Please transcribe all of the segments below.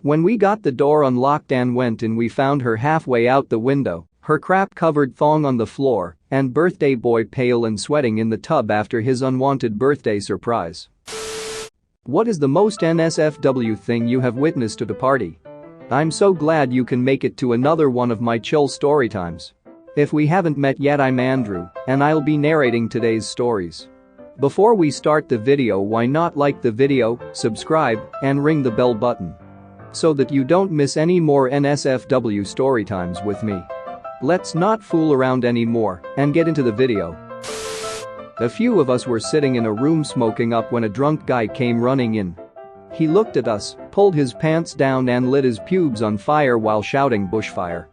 When we got the door unlocked and went in, we found her halfway out the window, her crap-covered thong on the floor, and birthday boy pale and sweating in the tub after his unwanted birthday surprise. What is the most NSFW thing you have witnessed at a party? I'm so glad you can make it to another one of my chill story times. If we haven't met yet, I'm Andrew, and I'll be narrating today's stories. Before we start the video, why not like the video, subscribe, and ring the bell button so that you don't miss any more NSFW story times with me. Let's not fool around anymore and get into the video. A few of us were sitting in a room smoking up when a drunk guy came running in. He looked at us, pulled his pants down and lit his pubes on fire while shouting bushfire.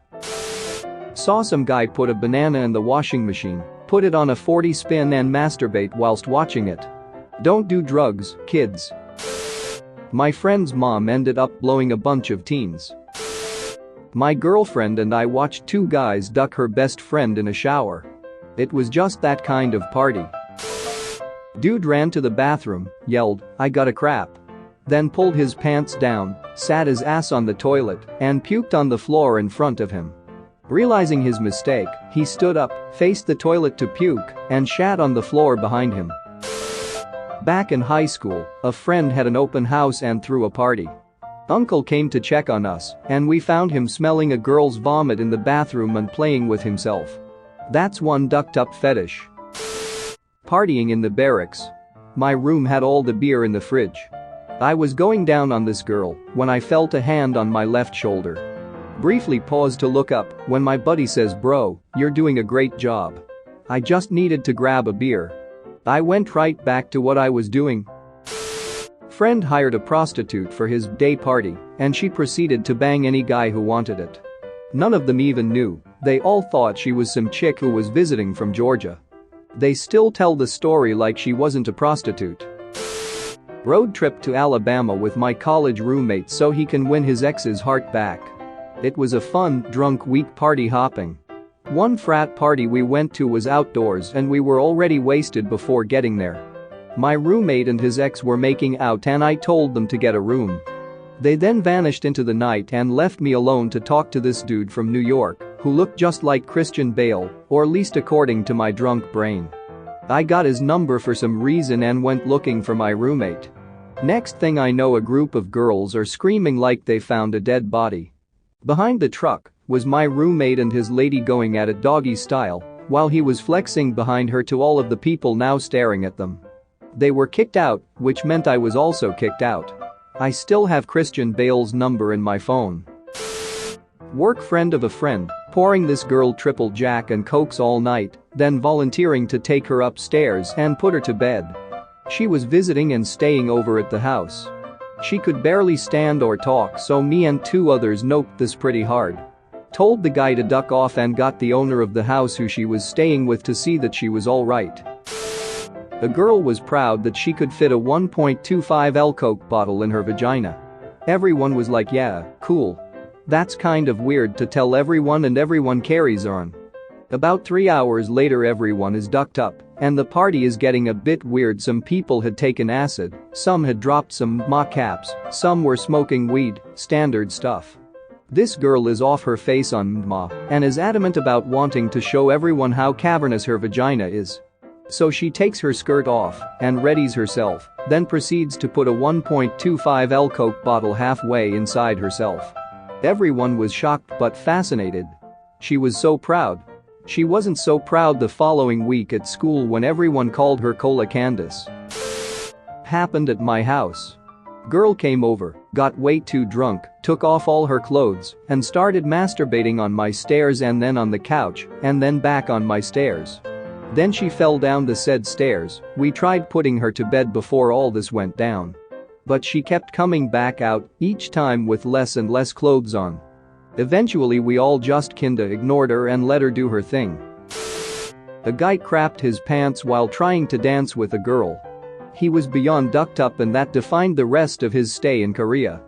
Saw some guy put a banana in the washing machine, put it on a 40 spin and masturbate whilst watching it. Don't do drugs, kids. My friend's mom ended up blowing a bunch of teens. My girlfriend and I watched two guys duck her best friend in a shower. It was just that kind of party. Dude ran to the bathroom, yelled, "I got a crap." Then pulled his pants down, sat his ass on the toilet, and puked on the floor in front of him. Realizing his mistake, he stood up, faced the toilet to puke, and shat on the floor behind him. Back in high school, a friend had an open house and threw a party. Uncle came to check on us, and we found him smelling a girl's vomit in the bathroom and playing with himself. That's one ducked-up fetish. Partying in the barracks. My room had all the beer in the fridge. I was going down on this girl when I felt a hand on my left shoulder. Briefly paused to look up when my buddy says, "Bro, you're doing a great job." I just needed to grab a beer. I went right back to what I was doing. Friend hired a prostitute for his day party, and she proceeded to bang any guy who wanted it. None of them even knew. They all thought she was some chick who was visiting from Georgia. They still tell the story like she wasn't a prostitute. Road trip to Alabama with my college roommate so he can win his ex's heart back. It was a fun, drunk week party hopping. One frat party we went to was outdoors and we were already wasted before getting there. My roommate and his ex were making out and I told them to get a room. They then vanished into the night and left me alone to talk to this dude from New York who looked just like Christian Bale, or at least according to my drunk brain. I got his number for some reason and went looking for my roommate. Next thing I know, a group of girls are screaming like they found a dead body. Behind the truck was my roommate and his lady going at it doggy style while he was flexing behind her to all of the people now staring at them. They were kicked out, which meant I was also kicked out. I still have Christian Bale's number in my phone. Work friend of a friend, pouring this girl triple jack and cokes all night, then volunteering to take her upstairs and put her to bed. She was visiting and staying over at the house. She could barely stand or talk, so me and two others noped this pretty hard. Told the guy to duck off and got the owner of the house who she was staying with to see that she was alright. The girl was proud that she could fit a 1.25L Coke bottle in her vagina. Everyone was like, "Yeah, cool. That's kind of weird to tell everyone, and everyone carries on." About 3 hours later, everyone is ducked up and the party is getting a bit weird. Some people had taken acid, some had dropped some ma caps, some were smoking weed, standard stuff. This girl is off her face on ma and is adamant about wanting to show everyone how cavernous her vagina is. So she takes her skirt off and readies herself, then proceeds to put a 1.25L Coke bottle halfway inside herself. Everyone was shocked but fascinated. She was so proud. She wasn't so proud the following week at school when everyone called her Cola Candace. Happened at my house. Girl came over, got way too drunk, took off all her clothes, and started masturbating on my stairs and then on the couch, and then back on my stairs. Then she fell down the said stairs. We tried putting her to bed before all this went down. But she kept coming back out, each time with less and less clothes on. Eventually we all just kinda ignored her and let her do her thing. A guy crapped his pants while trying to dance with a girl. He was beyond ducked up and that defined the rest of his stay in Korea.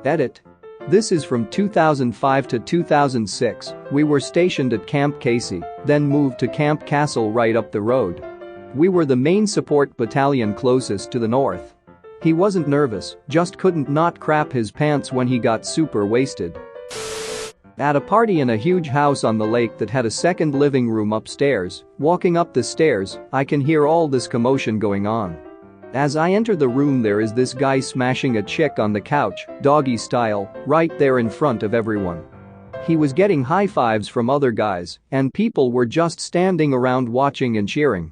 Edit. This is from 2005 to 2006, we were stationed at Camp Casey, then moved to Camp Castle right up the road. We were the main support battalion closest to the north. He wasn't nervous, just couldn't not crap his pants when he got super wasted. At a party in a huge house on the lake that had a second living room upstairs, walking up the stairs, I can hear all this commotion going on. As I enter the room, there is this guy smashing a chick on the couch, doggy style, right there in front of everyone. He was getting high fives from other guys, and people were just standing around watching and cheering.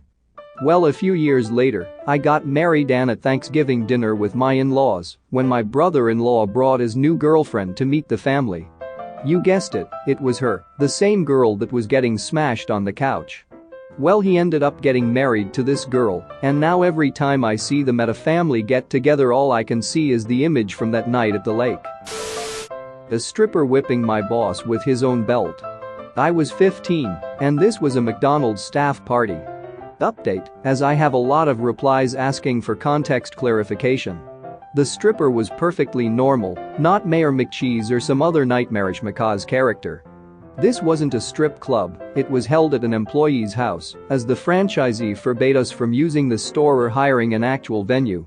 Well, a few years later, I got married and at Thanksgiving dinner with my in-laws when my brother-in-law brought his new girlfriend to meet the family. You guessed it, it was her, the same girl that was getting smashed on the couch. Well, he ended up getting married to this girl, and now every time I see them at a family get-together, all I can see is the image from that night at the lake. A stripper whipping my boss with his own belt. I was 15, and this was a McDonald's staff party. Update, as I have a lot of replies asking for context clarification. The stripper was perfectly normal, not Mayor McCheese or some other nightmarish macaws character. This wasn't a strip club, it was held at an employee's house, as the franchisee forbade us from using the store or hiring an actual venue.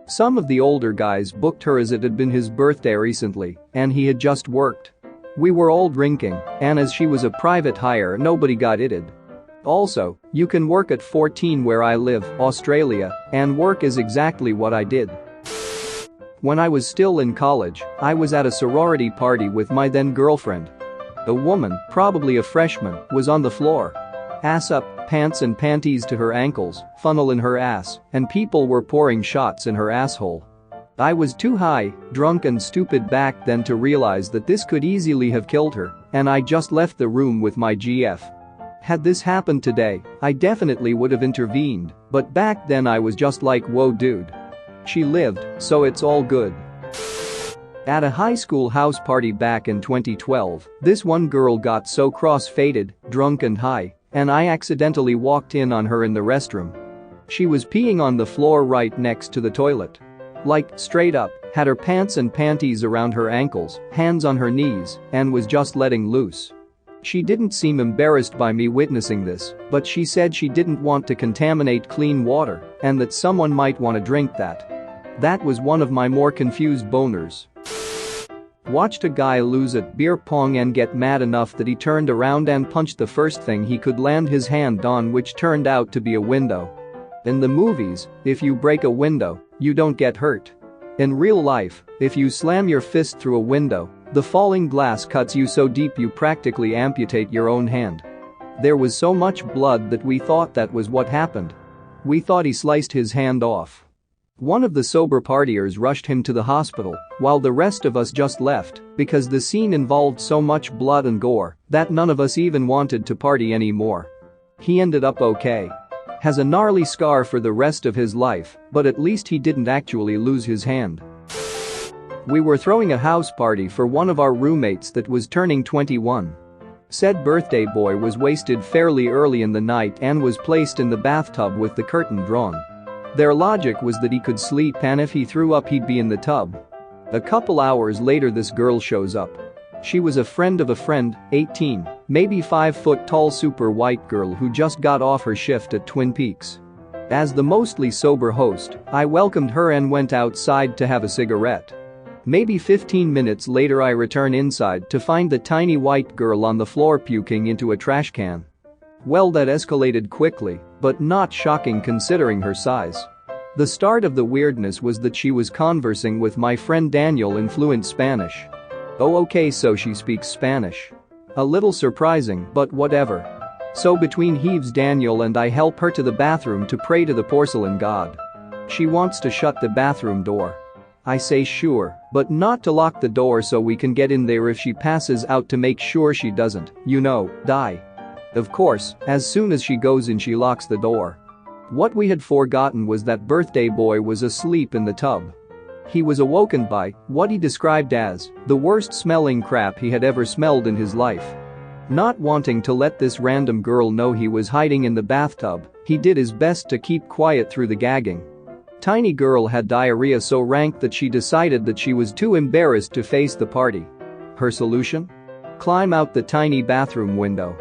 Some of the older guys booked her as it had been his birthday recently, and he had just worked. We were all drinking, and as she was a private hire, nobody got itted. Also, you can work at 14 where I live, Australia, and work is exactly what I did. When I was still in college, I was at a sorority party with my then girlfriend. A woman, probably a freshman, was on the floor. Ass up, pants and panties to her ankles, funnel in her ass, and people were pouring shots in her asshole. I was too high, drunk and stupid back then to realize that this could easily have killed her, and I just left the room with my GF. Had this happened today, I definitely would have intervened, but back then I was just like, whoa dude. She lived, so it's all good. At a high school house party back in 2012, this one girl got so cross-faded, drunk and high, and I accidentally walked in on her in the restroom. She was peeing on the floor right next to the toilet. Like, straight up, had her pants and panties around her ankles, hands on her knees, and was just letting loose. She didn't seem embarrassed by me witnessing this, but she said she didn't want to contaminate clean water and that someone might want to drink that. That was one of my more confused boners. Watched a guy lose at beer pong and get mad enough that he turned around and punched the first thing he could land his hand on, which turned out to be a window. In the movies, if you break a window, you don't get hurt. In real life, if you slam your fist through a window, the falling glass cuts you so deep you practically amputate your own hand. There was so much blood that we thought that was what happened. We thought he sliced his hand off. One of the sober partiers rushed him to the hospital, while the rest of us just left because the scene involved so much blood and gore that none of us even wanted to party anymore. He ended up okay. Has a gnarly scar for the rest of his life, but at least he didn't actually lose his hand. We were throwing a house party for one of our roommates that was turning 21. Said birthday boy was wasted fairly early in the night and was placed in the bathtub with the curtain drawn. Their logic was that he could sleep and if he threw up he'd be in the tub. A couple hours later this girl shows up. She was a friend of a friend, 18, maybe 5 foot tall super white girl who just got off her shift at Twin Peaks. As the mostly sober host, I welcomed her and went outside to have a cigarette. Maybe 15 minutes later I return inside to find the tiny white girl on the floor puking into a trash can. Well, that escalated quickly, but not shocking considering her size. The start of the weirdness was that she was conversing with my friend Daniel in fluent Spanish. Oh okay, so she speaks Spanish. A little surprising, but whatever. So between heaves Daniel and I help her to the bathroom to pray to the porcelain god. She wants to shut the bathroom door. I say sure, but not to lock the door so we can get in there if she passes out to make sure she doesn't, die. Of course, as soon as she goes in she locks the door. What we had forgotten was that birthday boy was asleep in the tub. He was awoken by what he described as the worst smelling crap he had ever smelled in his life. Not wanting to let this random girl know he was hiding in the bathtub, he did his best to keep quiet through the gagging. Tiny girl had diarrhea so rank that she decided that she was too embarrassed to face the party. Her solution? Climb out the tiny bathroom window.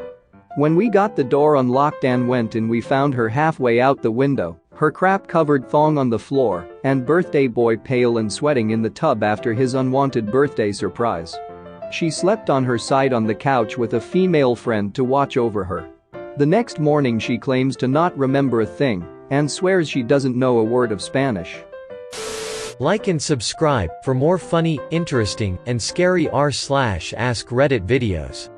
When we got the door unlocked and went in, we found her halfway out the window, her crap-covered thong on the floor, and birthday boy pale and sweating in the tub after his unwanted birthday surprise. She slept on her side on the couch with a female friend to watch over her. The next morning she claims to not remember a thing and swears she doesn't know a word of Spanish. Like and subscribe for more funny, interesting, and scary r/ask Reddit videos.